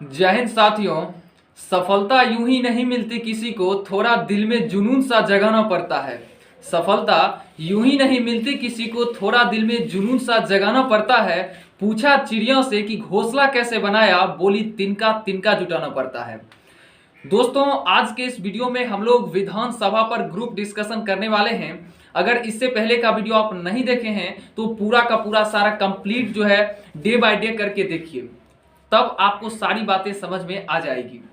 जय हिंद साथियों। सफलता यूं ही नहीं मिलती किसी को, थोड़ा दिल में जुनून सा जगाना पड़ता है। सफलता यूं ही नहीं मिलती किसी को, थोड़ा दिल में जुनून सा जगाना पड़ता है। पूछा चिड़ियों से कि घोंसला कैसे बनाया, बोली तिनका तिनका जुटाना पड़ता है। दोस्तों, आज के इस वीडियो में हम लोग विधानसभा पर ग्रुप डिस्कशन करने वाले हैं। अगर इससे पहले का वीडियो आप नहीं देखे हैं तो पूरा का पूरा सारा कंप्लीट जो है डे बाय डे करके देखिए, तब आपको सारी बातें समझ में आ जाएगी।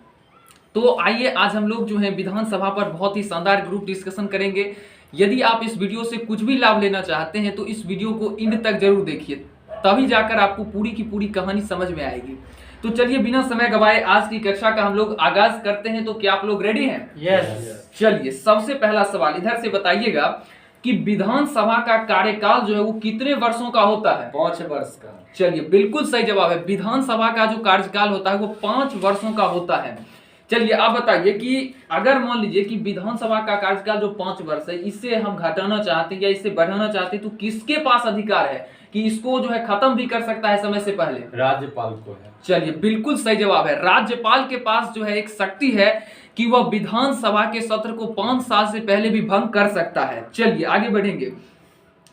तो आइए आज हम लोग जो है विधानसभा पर बहुत ही शानदार ग्रुप डिस्कशन करेंगे। यदि आप इस वीडियो से कुछ भी लाभ लेना चाहते हैं तो इस वीडियो को एंड तक जरूर देखिए, तभी जाकर आपको पूरी की पूरी कहानी समझ में आएगी। तो चलिए बिना समय गवाए आज की कक्षा का हम लोग आगाज करते हैं। तो क्या आप लोग रेडी हैं? यस। चलिए सबसे पहला सवाल इधर से बताइएगा कि विधानसभा का कार्यकाल जो है वो कितने वर्षों का होता है? 5 वर्ष का। चलिए बिल्कुल सही जवाब है। विधानसभा का जो कार्यकाल होता है वो 5 वर्षों का होता है। चलिए आप बताइए कि अगर मान लीजिए कि विधानसभा का कार्यकाल जो 5 वर्ष है, इससे हम घटाना चाहते हैं या इससे बढ़ाना चाहते हैं, तो किसके पास अधिकार है कि इसको जो है खत्म भी कर सकता है समय से पहले? राज्यपाल को है। चलिए बिल्कुल सही जवाब है। राज्यपाल के पास जो है एक शक्ति है कि वह विधानसभा के सत्र को 5 साल से पहले भी भंग कर सकता है। चलिए आगे बढ़ेंगे।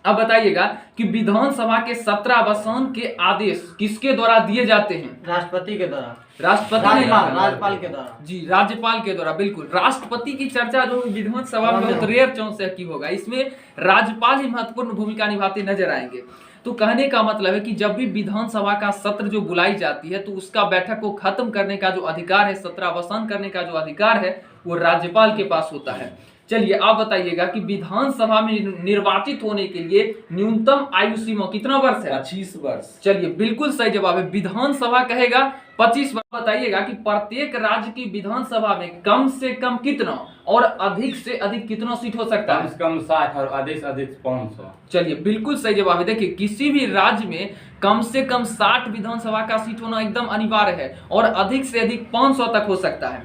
अब बताइएगा कि विधानसभा के सत्रावसान के आदेश किसके द्वारा दिए जाते हैं? राष्ट्रपति के द्वारा। राज्यपाल के द्वारा। जी, राज्यपाल के द्वारा। बिल्कुल, राष्ट्रपति की चर्चा जो विधानसभा में बहुत रेयर चांस है कि होगा, इसमें राज्यपाल ही महत्वपूर्ण भूमिका निभाते नजर आएंगे। तो कहने का मतलब है कि जब भी विधानसभा का सत्र जो बुलाई जाती है तो उसका बैठक को खत्म करने का जो अधिकार है, सत्रावसान करने का जो अधिकार है, वो राज्यपाल के पास होता है। चलिए आप बताइएगा कि विधानसभा में निर्वाचित होने के लिए न्यूनतम आयु सीमा कितना वर्ष है? 25 वर्ष। चलिए बिल्कुल सही जवाब है। विधानसभा कहेगा 25 वर्ष। बताइएगा कि प्रत्येक राज्य की विधानसभा में कम से कम कितना और अधिक से अधिक कितना सीट हो सकता है? कम से कम 60 और अधिक से अधिक 500। चलिए बिल्कुल सही जवाब है। देखिए किसी भी राज्य में कम से कम 60 विधानसभा का सीट होना एकदम अनिवार्य है और अधिक से अधिक 500 तक हो सकता है।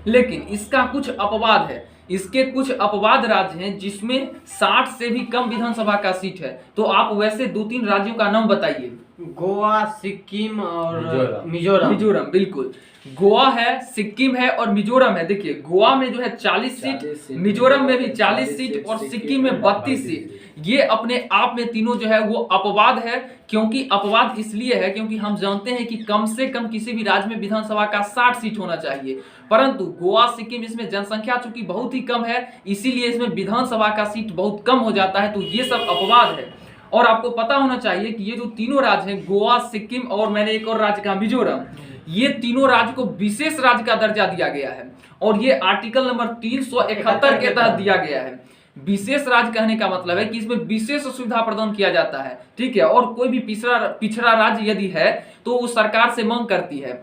लेकिन इसका कुछ अपवाद है। इसके कुछ अपवाद राज्य हैं जिसमें 60 से भी कम विधानसभा का सीट है। तो आप वैसे 2-3 राज्यों का नाम बताइए। गोवा, सिक्किम और मिजोरम। बिल्कुल, गोवा है, सिक्किम है और मिजोरम है। देखिए गोवा में जो है 40 सीट, मिजोरम में भी 40 सीट और सिक्किम में 32 सीट। ये अपने आप में तीनों जो है वो अपवाद है। क्योंकि अपवाद इसलिए है क्योंकि हम जानते हैं कि कम से कम किसी भी राज्य में विधानसभा का 60 सीट होना चाहिए, परंतु गोवा, सिक्किम इसमें जनसंख्या चूंकि बहुत ही कम है, इसीलिए इसमें विधानसभा का सीट बहुत कम हो जाता है। तो ये सब अपवाद है। और आपको पता होना चाहिए कि ये जो तीनों राज्य हैं, गोवा, सिक्किम और मैंने एक और राज्य कहा मिजोरम, ये तीनों राज्य को विशेष राज्य का दर्जा दिया गया है और ये आर्टिकल नंबर 371 के तहत दिया गया है। विशेष राज्य कहने का मतलब है कि इसमें विशेष सुविधा प्रदान किया जाता है, ठीक है। और कोई भी पिछड़ा राज्य यदि है तो वो सरकार से मांग करती है,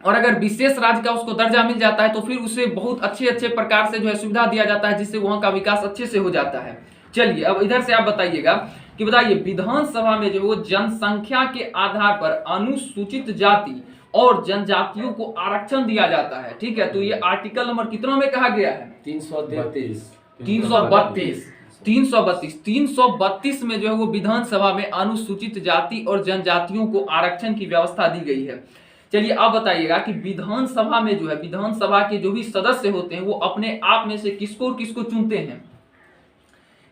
और अगर विशेष राज्य का उसको दर्जा मिल जाता है तो फिर उसे बहुत अच्छे प्रकार से जो है सुविधा दिया जाता है, जिससे वहां का विकास अच्छे से हो जाता है। चलिए अब इधर से आप बताइएगा कि बताइए विधानसभा में जो वो जनसंख्या के आधार पर अनुसूचित जाति और जनजातियों को आरक्षण दिया जाता है, ठीक है। तो ये आर्टिकल नंबर कितना में कहा गया है? 332 में जो है वो विधानसभा में अनुसूचित जाति और जनजातियों को आरक्षण की व्यवस्था दी गई है। चलिए आप बताइएगा कि विधानसभा में जो है विधानसभा के जो भी सदस्य होते हैं वो अपने आप में से किसको किसको चुनते हैं?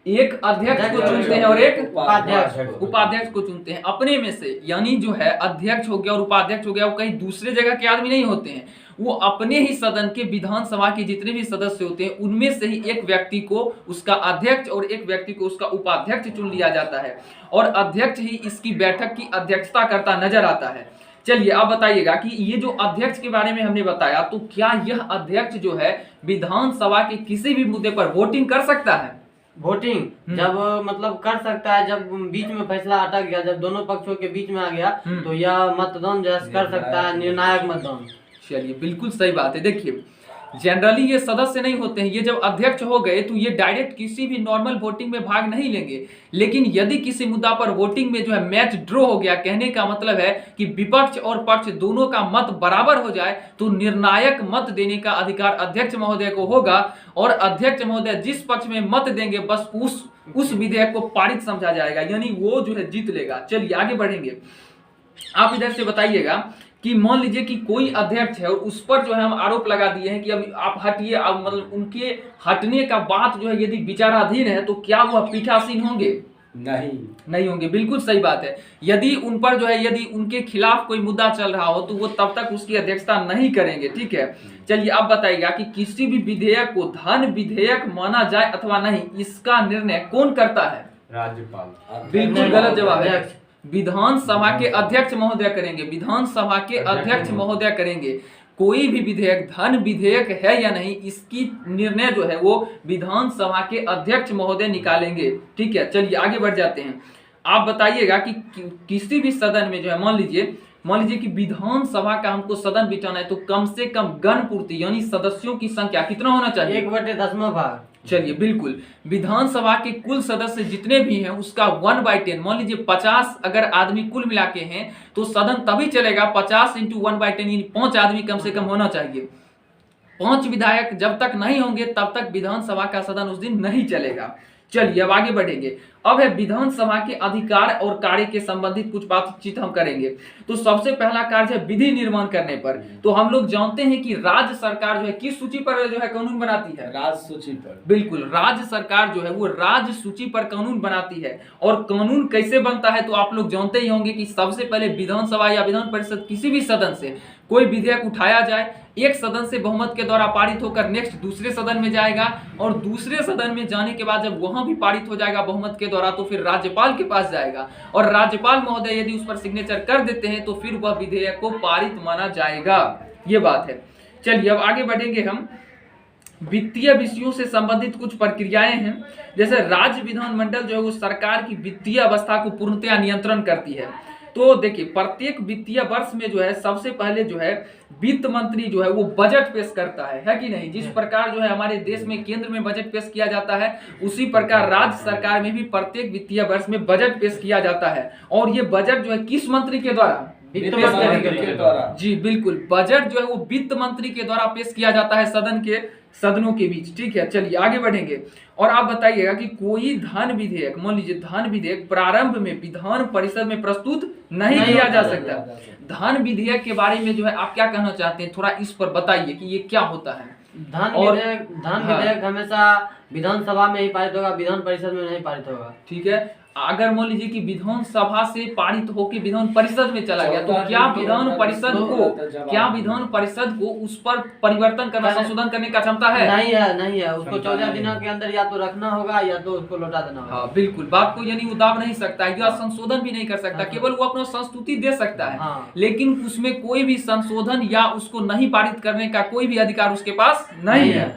एक अध्यक्ष को चुनते हैं और एक उपाध्यक्ष को चुनते हैं अपने में से। यानी जो है अध्यक्ष हो गया और उपाध्यक्ष हो गया, वो कहीं दूसरे जगह के आदमी नहीं होते हैं, वो अपने ही सदन के विधानसभा के जितने भी सदस्य होते हैं उनमें से ही एक व्यक्ति को उसका अध्यक्ष और एक व्यक्ति को उसका उपाध्यक्ष चुन लिया जाता है और अध्यक्ष ही इसकी बैठक की अध्यक्षता करता नजर आता है। चलिए आप बताइएगा कि ये जो अध्यक्ष के बारे में हमने बताया, तो क्या यह अध्यक्ष जो है विधानसभा के किसी भी मुद्दे पर वोटिंग कर सकता है? वोटिंग जब मतलब कर सकता है, जब बीच में फैसला अटक गया, जब दोनों पक्षों के बीच में आ गया तो यह मतदान जैसे कर सकता है, निर्णायक मतदान। चलिए बिल्कुल सही बात है। देखिए जनरली ये सदस्य नहीं होते हैं, ये जब अध्यक्ष हो गए तो ये डायरेक्ट किसी भी नॉर्मल वोटिंग में भाग नहीं लेंगे। लेकिन यदि किसी मुद्दा पर वोटिंग में जो है मैच ड्रॉ हो गया, कहने का मतलब है कि विपक्ष और पक्ष दोनों का मत बराबर हो जाए, तो निर्णायक मत देने का अधिकार अध्यक्ष महोदय को होगा और अध्यक्ष महोदय जिस पक्ष में मत देंगे बस उस विधेयक को पारित समझा जाएगा, यानी वो जो है जीत लेगा। चलिए आगे बढ़ेंगे। आप इधर से बताइएगा कि मान लीजिए कि कोई अध्यक्ष है और उस पर जो है हम आरोप लगा दिए हैं कि अब आप हटिए, अब मतलब उनके हटने का बात जो है यदि विचाराधीन है तो क्या वह पीठासीन होंगे? नहीं होंगे। बिल्कुल सही बात है। यदि उन पर जो है यदि उनके खिलाफ कोई मुद्दा चल रहा हो तो वो तब तक उसकी अध्यक्षता नहीं करेंगे। ठीक है, चलिए अब बताइएगा कि किसी भी विधेयक को धन विधेयक माना जाए अथवा नहीं, इसका निर्णय कौन करता है? राज्यपाल। बिल्कुल गलत जवाब है। विधानसभा के अध्यक्ष महोदय करेंगे, विधानसभा के अध्यक्ष महोदय करेंगे। कोई भी विधेयक धन विधेयक है या नहीं, इसकी निर्णय जो है वो विधानसभा के अध्यक्ष महोदय निकालेंगे। ठीक है, चलिए आगे बढ़ जाते हैं। आप बताइएगा कि किसी भी सदन में जो है मान लीजिए कि विधानसभा का हमको सदन बिठाना है तो कम से कम गण पूर्ति यानी सदस्यों की संख्या कितना होना चाहिए? 1/10 भाग। चलिए बिल्कुल, विधानसभा के कुल सदस्य जितने भी हैं उसका 1/10, मान लीजिए 50 अगर आदमी कुल मिला के हैं तो सदन तभी चलेगा 50 × 1/10 यानी 5 आदमी कम से कम होना चाहिए। 5 विधायक जब तक नहीं होंगे तब तक विधानसभा का सदन उस दिन नहीं चलेगा। चलिए अब आगे बढ़ेंगे। अब है विधानसभा के अधिकार और कार्य के संबंधित कुछ बातचीत हम करेंगे। तो सबसे पहला कार्य है विधि निर्माण करने पर। तो हम लोग जानते हैं कि राज्य सरकार जो है किस सूची पर जो है कानून बनाती है? राज्य सूची पर। बिल्कुल, राज्य सरकार जो है वो राज्य सूची पर कानून बनाती है। और कानून कैसे बनता है तो आप लोग जानते ही होंगे कि सबसे पहले विधानसभा या विधान परिषद किसी भी सदन से कोई विधेयक उठाया जाए, एक सदन से बहुमत के द्वारा पारित होकर नेक्स्ट दूसरे सदन में जाएगा और दूसरे सदन में जाने के बाद जब वहां भी पारित हो जाएगा बहुमत के द्वारा तो फिर राज्यपाल के पास जाएगा और राज्यपाल महोदय यदि उस पर सिग्नेचर कर देते हैं तो फिर वह विधेयक को पारित माना जाएगा। ये बात है। चलिए अब आगे बढ़ेंगे हम। वित्तीय विषयों से संबंधित कुछ प्रक्रियाएं हैं, जैसे राज्य विधानमंडल जो है वो सरकार की वित्तीय अवस्था को पूर्णतया नियंत्रण करती है। तो देखिए प्रत्येक वित्तीय वर्ष में जो है सबसे पहले जो है वित्त मंत्री जो है वो बजट पेश करता है कि नहीं? जिस प्रकार जो है हमारे देश में केंद्र में बजट पेश किया जाता है उसी प्रकार राज्य सरकार में भी प्रत्येक वित्तीय वर्ष में बजट पेश किया जाता है। और ये बजट जो है किस मंत्री के द्वारा? वित्त मंत्री के द्वारा। जी बिल्कुल, बजट जो है वो वित्त मंत्री के द्वारा पेश किया जाता है सदनों के बीच। ठीक है, चलिए आगे बढ़ेंगे। और आप बताइएगा कि कोई धन विधेयक, मान लीजिए धन विधेयक प्रारंभ में विधान परिषद में प्रस्तुत नहीं किया जा सकता। धन विधेयक के बारे में जो है आप क्या कहना चाहते हैं, थोड़ा इस पर बताइए कि ये क्या होता है? धन विधेयक हमेशा विधानसभा में ही पारित होगा, विधान परिषद में नहीं पारित होगा। ठीक है, अगर मान लीजिए कि विधानसभा से पारित होकर विधान परिषद में चला गया तो क्या विधान परिषद को उस पर परिवर्तन करना, संशोधन करने का क्षमता है? नहीं है। उसको 14 दिनों के अंदर या तो रखना होगा या तो उसको लौटा देना होगा। हाँ बिल्कुल, बात को यानी वो दाब नहीं सकता है या संशोधन भी नहीं कर सकता, केवल वो अपना संस्तुति दे सकता है। लेकिन उसमें कोई भी संशोधन या उसको नहीं पारित करने का कोई भी अधिकार उसके पास नहीं है।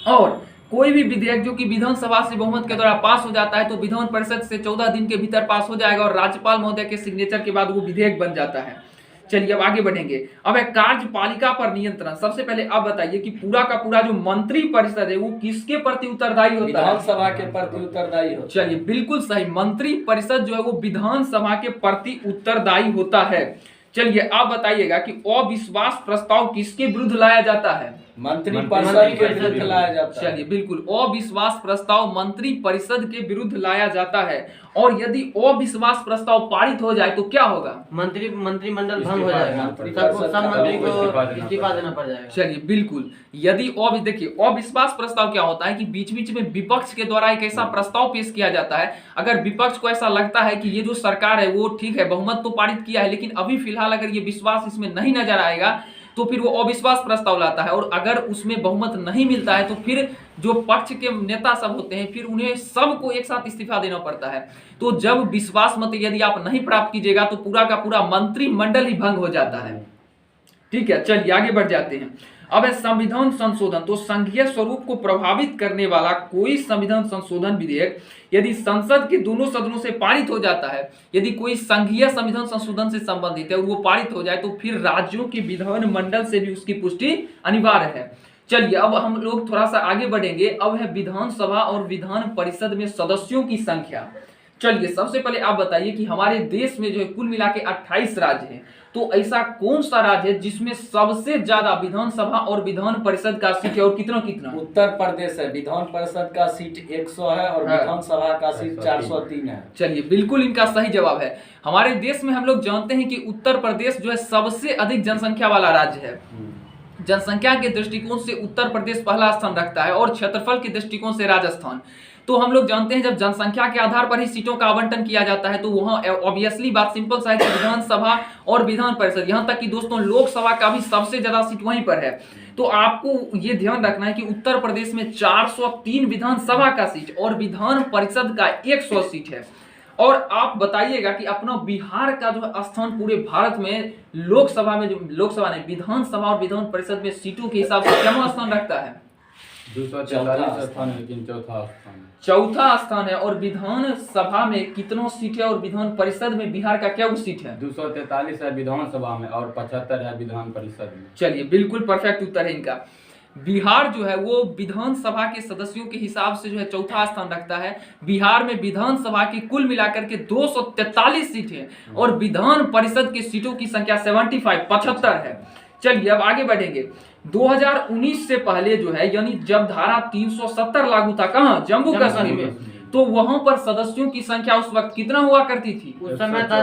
और कोई भी विधेयक जो कि विधानसभा से बहुमत के द्वारा पास हो जाता है तो विधान परिषद से 14 दिन के भीतर पास हो जाएगा और राज्यपाल महोदय के सिग्नेचर के बाद वो विधेयक बन जाता है। चलिए अब आगे बढ़ेंगे। अब है कार्यपालिका पर नियंत्रण। सबसे पहले आप बताइए कि पूरा का पूरा जो मंत्री परिषद है वो किसके प्रति उत्तरदायी होता है? विधानसभा के प्रति उत्तरदायी होता है। चलिए बिल्कुल सही, मंत्री परिषद जो है वो विधानसभा के प्रति उत्तरदायी होता है। चलिए आप बताइएगा कि अविश्वास प्रस्ताव किसके विरुद्ध लाया जाता है? मंत्री परिषद के विरुद्ध लाया जाता है। चलिए बिल्कुल, अविश्वास प्रस्ताव मंत्री परिषद के विरुद्ध लाया जाता है। और यदि अविश्वास प्रस्ताव पारित हो जाए तो क्या होगा? मंत्रिमंडल भंग हो जाएगा, सब मंत्री को इस्तीफा देना पड़ जाएगा। चलिए बिल्कुल, यदि देखिए अविश्वास प्रस्ताव क्या होता है कि बीच बीच में विपक्ष के द्वारा एक ऐसा प्रस्ताव पेश किया जाता है, अगर विपक्ष को ऐसा लगता है कि ये जो सरकार है वो ठीक है, बहुमत तो पारित किया है लेकिन अभी फिलहाल अगर ये विश्वास इसमें नहीं नजर आएगा तो फिर वो अविश्वास प्रस्ताव लाता है। और अगर उसमें बहुमत नहीं मिलता है तो फिर जो पक्ष के नेता सब होते हैं फिर उन्हें सबको एक साथ इस्तीफा देना पड़ता है। तो जब विश्वास मत यदि आप नहीं प्राप्त कीजिएगा तो पूरा का पूरा मंत्रिमंडल ही भंग हो जाता है। ठीक है, चलिए आगे बढ़ जाते हैं। अब है संविधान संशोधन। तो संघीय स्वरूप को प्रभावित करने वाला कोई संविधान संशोधन विधेयक यदि संसद के दोनों सदनों से पारित हो जाता है, यदि कोई संघीय संविधान संशोधन से संबंधित है और वो पारित हो जाए तो फिर राज्यों के विधानमंडल से भी उसकी पुष्टि अनिवार्य है। चलिए अब हम लोग थोड़ा सा आगे बढ़ेंगे। अब है विधानसभा और विधान परिषद में सदस्यों की संख्या। चलिए सबसे पहले आप बताइए कि हमारे देश में जो है कुल मिला के 28 राज्य हैं तो ऐसा कौन सा राज्य है जिसमें सबसे ज्यादा विधानसभा और विधान परिषद का सीट है और कितना कितना? उत्तर प्रदेश है, विधान परिषद का सीट 100 है और विधानसभा का सीट 403 है। चलिए बिल्कुल इनका सही जवाब है। हमारे देश में हम लोग जानते हैं कि उत्तर प्रदेश जो है सबसे अधिक जनसंख्या वाला राज्य है। जनसंख्या के दृष्टिकोण से उत्तर प्रदेश पहला स्थान रखता है और क्षेत्रफल के दृष्टिकोण से राजस्थान। तो हम लोग जानते हैं जब जनसंख्या के आधार पर ही सीटों का आवंटन किया जाता है तो वहां ऑब्वियसली बात सिंपल सा है कि विधानसभा और विधान परिषद, यहां तक कि दोस्तों लोकसभा का भी सबसे ज्यादा सीट वहीं पर है। तो आपको ये ध्यान रखना है कि उत्तर प्रदेश में 403 विधानसभा का सीट और विधान परिषद का 100 सीट है। और आप बताइएगा कि अपना बिहार का जो स्थान पूरे भारत में लोकसभा में, जो लोकसभा नहीं विधानसभा और विधान परिषद में सीटों के हिसाब से क्या स्थान रखता है? 244 स्थान है, लेकिन चौथा स्थान है। और विधान सभा में कितनों सीट है और विधान परिषद में बिहार का क्या सीट है? 243 है विधानसभा में और 75 है विधान परिषद में। चलिए बिल्कुल परफेक्ट उत्तर है इनका। बिहार जो है वो विधानसभा के सदस्यों के हिसाब से जो है चौथा स्थान रखता है। बिहार में विधानसभा की कुल मिलाकर के 243 सीट है और विधान परिषद की सीटों की संख्या 75 है। चलिए अब आगे बढ़ेंगे। 2019 से पहले जो है यानी जब धारा 370 लागू था, कहाँ? जम्मू कश्मीर में, तो वहां पर सदस्यों की संख्या उस वक्त कितना हुआ करती थी? उस समय था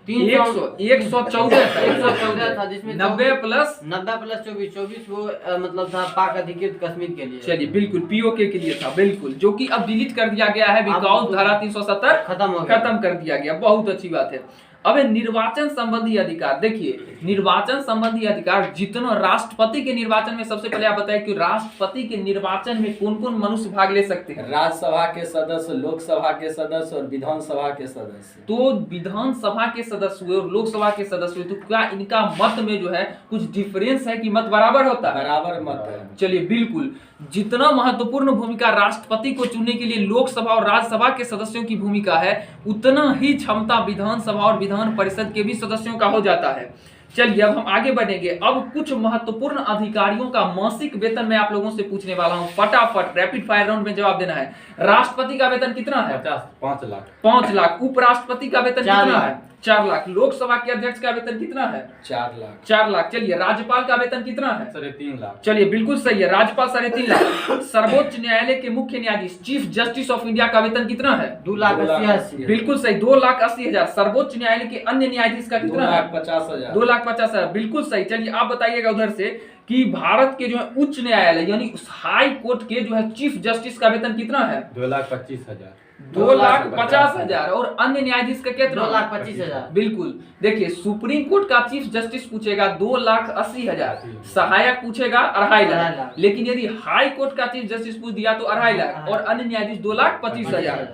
114 था, जिसमें 90 प्लस 24 वो मतलब था पाक अधिकृत कश्मीर के लिए। चलिए बिल्कुल पीओके के लिए था, बिल्कुल, जो कि अब डिलीट कर दिया गया है बिकॉज धारा 370 खत्म कर दिया गया। बहुत अच्छी बात है। अब निर्वाचन संबंधी अधिकार, देखिए निर्वाचन संबंधी अधिकार जितना राष्ट्रपति के निर्वाचन में, सबसे पहले आप बताएं कि राष्ट्रपति के निर्वाचन में कौन कौन मनुष्य भाग ले सकते हैं? राज्यसभा के सदस्य, लोकसभा के सदस्य और विधानसभा के सदस्य। तो विधानसभा के सदस्य हुए और लोकसभा के सदस्य हुए, तो क्या इनका मत में जो है कुछ डिफरेंस है कि मत बराबर होता है? बराबर मत है। चलिए बिल्कुल, जितना महत्वपूर्ण भूमिका राष्ट्रपति को चुनने के लिए लोकसभा और राज्यसभा के सदस्यों की भूमिका है, उतना ही क्षमता विधानसभा और विधान परिषद के भी सदस्यों का हो जाता है। चलिए अब हम आगे बढ़ेंगे। अब कुछ महत्वपूर्ण अधिकारियों का मासिक वेतन मैं आप लोगों से पूछने वाला हूं, फटाफट रैपिड फायर राउंड में जवाब देना है। राष्ट्रपति का वेतन कितना है? 5 लाख। 5 लाख। उपराष्ट्रपति का वेतन कितना है? 4 लाख। लोकसभा के अध्यक्ष का वेतन कितना है? 4 लाख। 4 लाख। चलिए राज्यपाल का वेतन कितना है? 3.5 लाख। चलिए बिल्कुल सही है, राज्यपाल 3.5 लाख। सर्वोच्च न्यायालय के मुख्य न्यायाधीश चीफ जस्टिस ऑफ इंडिया का वेतन कितना है? 2,80,000। बिल्कुल सही, 2,80,000। सर्वोच्च न्यायालय के अन्य न्यायाधीश का कितना है? 2,50,000। 2,50,000। बिल्कुल सही। चलिए आप बताइएगा उधर से कि भारत के जो है उच्च न्यायालय यानी हाई कोर्ट के जो है चीफ जस्टिस का वेतन कितना है? 2,25,000। 2,50,000। और अन्य न्यायाधीश का कितना? 2,25,000। बिल्कुल। देखिए सुप्रीम कोर्ट का चीफ जस्टिस पूछेगा 2,80,000, सहायक पूछेगा 2.5 लाख, लेकिन यदि हाई कोर्ट का चीफ जस्टिस पूछ दिया तो 2.5 लाख और अन्य न्यायाधीश 2,25,000।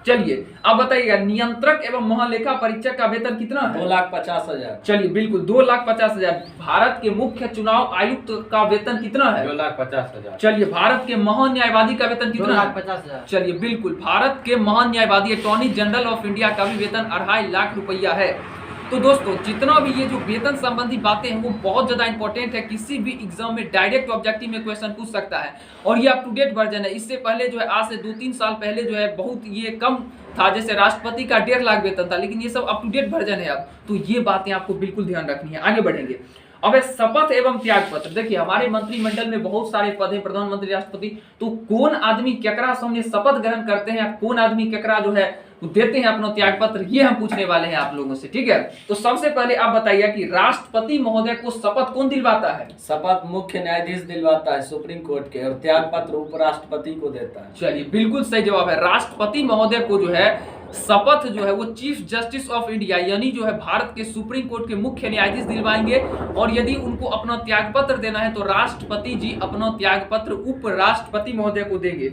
चलिए अब बताइएगा नियंत्रक एवं महालेखा परीक्षक का वेतन कितना है? 2,50,000। चलिए बिल्कुल 2,50,000। भारत के मुख्य चुनाव आयुक्त का वेतन कितना है? 2,50,000। चलिए भारत के महान्यायवादी का वेतन कितना है? 2,50,000। चलिए बिल्कुल, भारत के महान्यायवादी अटॉर्नी जनरल ऑफ इंडिया का भी वेतन 2.5 लाख रुपया है। तो दोस्तों जितना भी ये जो वेतन संबंधी बातें हैं वो बहुत ज्यादा इंपॉर्टेंट है, किसी भी एग्जाम में डायरेक्ट ऑब्जेक्टिव में क्वेश्चन पूछ सकता है और ये अप टू डेट वर्जन है। इससे पहले जो है आज से 2-3 साल पहले जो है बहुत ये कम था, जैसे राष्ट्रपति का 1.5 लाख वेतन था, लेकिन ये सब अप टू डेट वर्जन है अब। तो ये बातें आपको बिल्कुल ध्यान रखनी है। आगे बढ़ेंगे। अब शपथ एवं त्याग पत्र, देखिए हमारे मंत्रिमंडल में बहुत सारे पद हैं, प्रधानमंत्री, राष्ट्रपति, तो कौन आदमी केकरा सामने शपथ ग्रहण करते हैं, कौन आदमी केकरा जो है देते हैं अपना त्याग पत्र, ये हम पूछने वाले हैं आप लोगों से, ठीक है। तो सबसे पहले आप बताइए कि राष्ट्रपति महोदय को शपथ कौन दिलवाता है? शपथ मुख्य न्यायाधीश दिलवाता है सुप्रीम कोर्ट के, और त्याग पत्र उपराष्ट्रपति को देता है। चलिए बिल्कुल सही जवाब है। राष्ट्रपति महोदय को जो है शपथ जो है वो चीफ जस्टिस ऑफ इंडिया यानी जो है भारत के सुप्रीम कोर्ट के मुख्य न्यायाधीश दिलवाएंगे, और यदि उनको अपना त्याग पत्र देना है तो राष्ट्रपति जी अपना त्याग पत्र उपराष्ट्रपति महोदय को देंगे।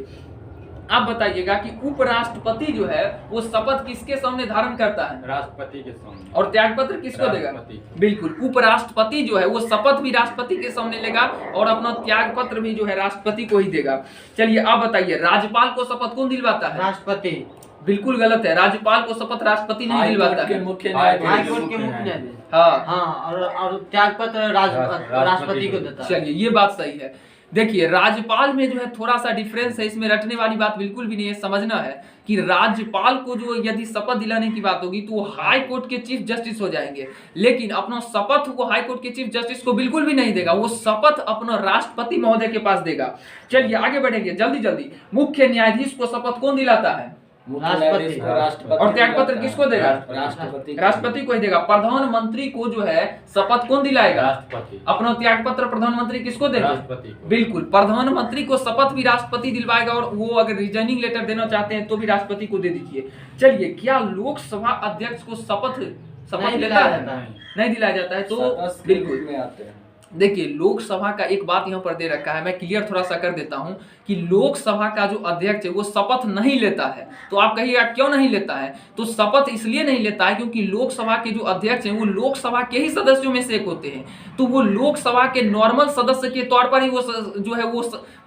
आप बताइएगा कि उपराष्ट्रपति जो है वो शपथ किसके सामने धारण करता है? राष्ट्रपति के सामने। और त्याग पत्र किसको देगा? बिल्कुल, उपराष्ट्रपति जो है वो शपथ भी राष्ट्रपति के सामने लेगा और अपना त्याग पत्र भी जो है राष्ट्रपति को ही देगा। चलिए आप बताइए राज्यपाल को शपथ कौन दिलवाता है? राष्ट्रपति। बिल्कुल गलत है, राज्यपाल को शपथ राष्ट्रपति नहीं दिलवाता है, मुख्य हाई कोर्ट के मुख्य न्यायाधीश। हाँ हाँ, और त्याग पत्र राष्ट्रपति को देता है। चलिए ये बात सही है। देखिए राज्यपाल में जो है थोड़ा सा डिफरेंस है, इसमें रटने वाली बात बिल्कुल भी नहीं है। समझना है कि राज्यपाल को जो यदि शपथ दिलाने की बात होगी तो वो हाई कोर्ट के चीफ जस्टिस हो जाएंगे, लेकिन अपना शपथ वो हाई कोर्ट के चीफ जस्टिस को बिल्कुल भी नहीं देगा, वो शपथ अपना राष्ट्रपति महोदय के पास देगा। चलिए आगे बढ़ेंगे जल्दी जल्दी। मुख्य न्यायाधीश को शपथ कौन दिलाता है? राष्ट्रपति। और त्याग पत्र किसको देगा? राष्ट्रपति। राष्ट्रपति को ही देगा। प्रधानमंत्री को जो है शपथ कौन दिलाएगा? राष्ट्रपति। अपना त्याग पत्र प्रधानमंत्री किसको देगा? राष्ट्रपति। बिल्कुल, प्रधानमंत्री को शपथ भी राष्ट्रपति दिलवाएगा, और वो अगर रिजाइनिंग लेटर देना चाहते हैं तो भी राष्ट्रपति को दे दीजिए। चलिए, क्या लोकसभा अध्यक्ष को शपथ लेता है? नहीं दिलाया जाता है। तो बिल्कुल में आते हैं। देखिए लोकसभा का एक बात यहाँ पर दे रखा है, मैं क्लियर थोड़ा सा कर देता हूं कि लोकसभा का जो अध्यक्ष है वो शपथ नहीं लेता है। तो आप कहिएगा क्यों नहीं लेता है? तो शपथ इसलिए नहीं लेता है क्योंकि लोकसभा के जो अध्यक्ष हैं वो लोकसभा के ही सदस्यों में से एक होते हैं। तो वो लोकसभा के नॉर्मल सदस्य के तौर पर ही वो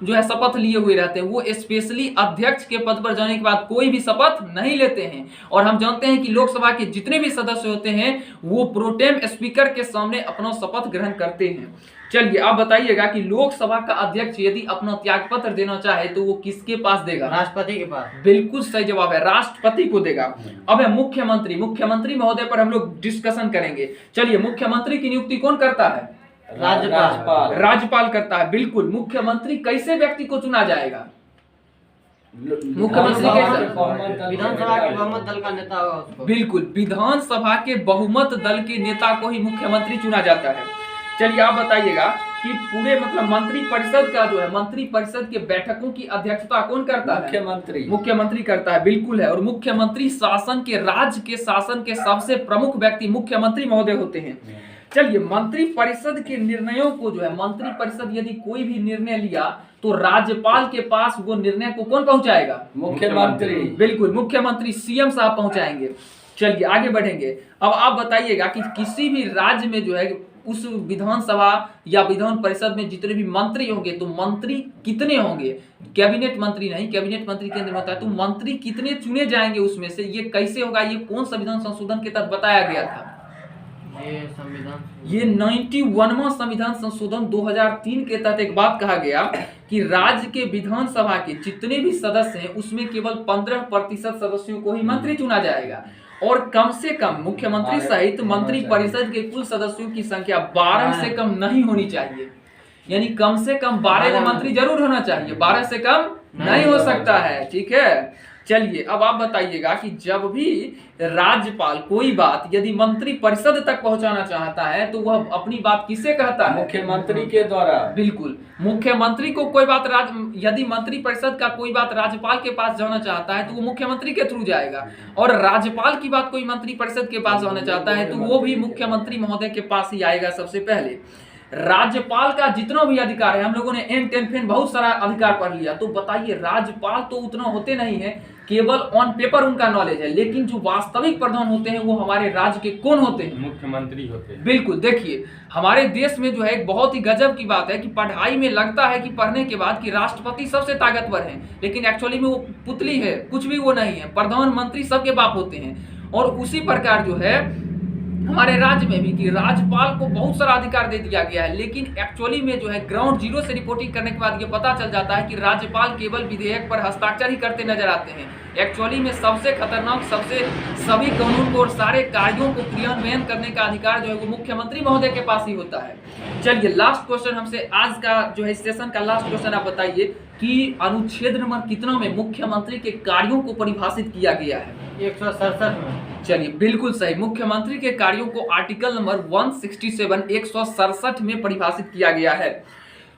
जो है शपथ लिए हुए रहते हैं। वो स्पेशली अध्यक्ष के पद पर जाने के बाद कोई भी शपथ नहीं लेते हैं। और हम जानते हैं कि लोकसभा के जितने भी सदस्य होते हैं वो प्रोटेम स्पीकर के सामने अपना शपथ ग्रहण करते हैं। चलिए आप बताइएगा कि लोकसभा का अध्यक्ष यदि अपना त्यागपत्र देना चाहे तो वो किसके पास देगा? राष्ट्रपति के पास। बिल्कुल सही जवाब है, राष्ट्रपति को देगा। अब है मुख्यमंत्री। मुख्यमंत्री महोदय पर हम लोग डिस्कशन करेंगे। चलिए, मुख्यमंत्री की नियुक्ति कौन करता है? राज्यपाल। राज्यपाल करता है। बिल्कुल, मुख्यमंत्री कैसे व्यक्ति को चुना जाएगा? मुख्यमंत्री विधानसभा के बहुमत दल का नेता होगा उसको। बिल्कुल, विधानसभा के बहुमत दल के नेता को ही मुख्यमंत्री चुना जाता है। चलिए आप बताइएगा कि पूरे मतलब मंत्री परिषद का जो है, मंत्री परिषद के बैठकों की अध्यक्षता कौन करता है? मुख्यमंत्री। मुख्यमंत्री करता है, बिल्कुल है। और मुख्यमंत्री शासन के, राज्य के शासन के सबसे प्रमुख व्यक्ति मुख्यमंत्री महोदय होते हैं। चलिए, मंत्री परिषद के निर्णयों को जो है, मंत्री परिषद यदि कोई भी निर्णय लिया तो राज्यपाल के पास वो निर्णय को कौन पहुंचाएगा? मुख्यमंत्री। बिल्कुल, मुख्यमंत्री सीएम साहब पहुंचाएंगे। चलिए आगे बढ़ेंगे। अब आप बताइएगा कि किसी भी राज्य में जो है उस विधानसभा या विधान परिषद में जितने भी मंत्री होंगे तो मंत्री कितने होंगे? कैबिनेट मंत्री नहीं, कैबिनेट मंत्री केंद्र में होता है। तो मंत्री कितने चुने जाएंगे उसमें से? ये कैसे होगा? ये कौन संविधान संशोधन के तहत बताया गया था? ये 91वां संविधान संशोधन 2003 के तहत एक बात कहा गया कि राज्य के विधानसभा के जितने भी सदस्य हैं उसमें केवल 15% सदस्यों को ही मंत्री चुना जाएगा, और कम से कम मुख्यमंत्री सहित मंत्री परिषद के कुल सदस्यों की संख्या 12 से कम नहीं होनी चाहिए। यानी कम से कम 12 मंत्री जरूर होना चाहिए, 12 से कम नहीं हो सकता है। ठीक है, चलिए अब आप बताइएगा कि जब भी राज्यपाल कोई बात यदि मंत्री परिषद तक पहुंचाना चाहता है तो वह अपनी बात किससे कहता है? मुख्यमंत्री के द्वारा। बिल्कुल, मुख्यमंत्री को कोई बात यदि मंत्री परिषद का कोई बात राज्यपाल के पास जाना चाहता है तो वो मुख्यमंत्री के थ्रू जाएगा, और राज्यपाल की बात कोई मंत्री परिषद के पास जाना चाहता है तो वो भी मुख्यमंत्री महोदय के पास ही आएगा सबसे पहले। राज्यपाल का जितना भी अधिकार है, हम लोगों ने एन टेन फेन बहुत सारा अधिकार पढ़ लिया, तो बताइए राज्यपाल तो उतना होते नहीं है, केवल ऑन पेपर उनका नॉलेज है, लेकिन जो वास्तविक प्रधान होते हैं वो हमारे राज्य के कौन होते हैं? मुख्यमंत्री होते हैं। बिल्कुल, देखिए हमारे देश में जो है एक बहुत ही गजब की बात है कि पढ़ाई में लगता है कि पढ़ने के बाद कि राष्ट्रपति सबसे ताकतवर है, लेकिन एक्चुअली में वो पुतली है, कुछ भी वो नहीं है। प्रधानमंत्री सबके बाप होते हैं। और उसी प्रकार जो है हमारे राज्य में भी कि राज्यपाल को बहुत सारा अधिकार दे दिया गया है, लेकिन एक्चुअली में जो है ग्राउंड जीरो से रिपोर्टिंग करने के बाद ये पता चल जाता है कि राज्यपाल केवल विधेयक पर हस्ताक्षर ही करते नजर आते हैं। एक्चुअली में सबसे खतरनाक, सभी कानून को और सारे कार्यों को क्रियान्वयन करने का अधिकार जो है वो मुख्यमंत्री महोदय के पास ही होता है। चलिए लास्ट क्वेश्चन हमसे आज का जो है सेशन का लास्ट क्वेश्चन आप बताइए कि अनुच्छेद नंबर कितना में मुख्यमंत्री के कार्यों को परिभाषित किया गया है? 167 में। चलिए बिल्कुल सही, मुख्यमंत्री के कार्यों को आर्टिकल नंबर 167 167 में परिभाषित किया गया है।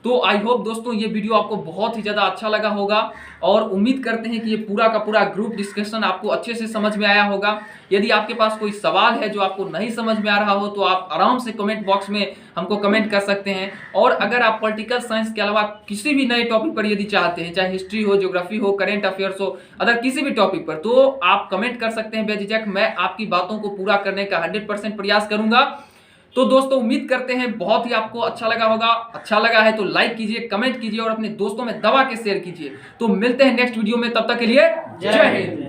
तो आई होप दोस्तों ये वीडियो आपको बहुत ही ज़्यादा अच्छा लगा होगा, और उम्मीद करते हैं कि ये पूरा का पूरा ग्रुप डिस्कशन आपको अच्छे से समझ में आया होगा। यदि आपके पास कोई सवाल है जो आपको नहीं समझ में आ रहा हो तो आप आराम से कमेंट बॉक्स में हमको कमेंट कर सकते हैं। और अगर आप पॉलिटिकल साइंस के अलावा किसी भी नए टॉपिक पर यदि चाहते हैं, चाहे हिस्ट्री हो, ज्योग्राफी हो, करेंट अफेयर्स हो, अदर किसी भी टॉपिक पर, तो आप कमेंट कर सकते हैं बेझिझक। मैं आपकी बातों को पूरा करने का 100% प्रयास करूंगा। तो दोस्तों उम्मीद करते हैं बहुत ही आपको अच्छा लगा होगा। अच्छा लगा है तो लाइक कीजिए, कमेंट कीजिए और अपने दोस्तों में दबा के शेयर कीजिए। तो मिलते हैं नेक्स्ट वीडियो में, तब तक के लिए जय हिंद।